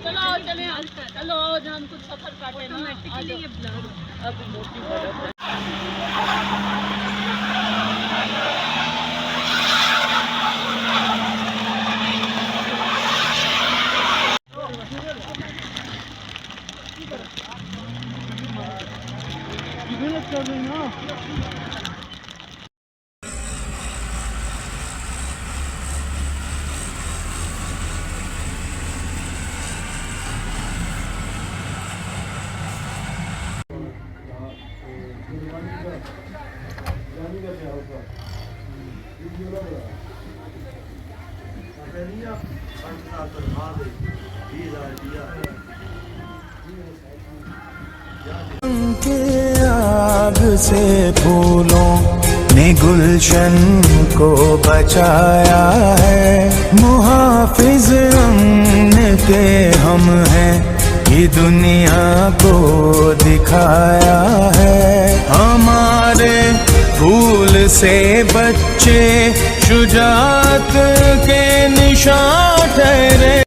चलो आओ, चले चलो आओ, जहाँ हम कुछ सफर काटे ना ऑटोमेटिकली ये ब्लर अब मोटी के आग से फूलों ने गुलशन को बचाया है। मुहाफिज अमन के हम हैं, ये दुनिया को दिखाया है। हमारे फूल से बच्चे शुजात के निशान ठहरे।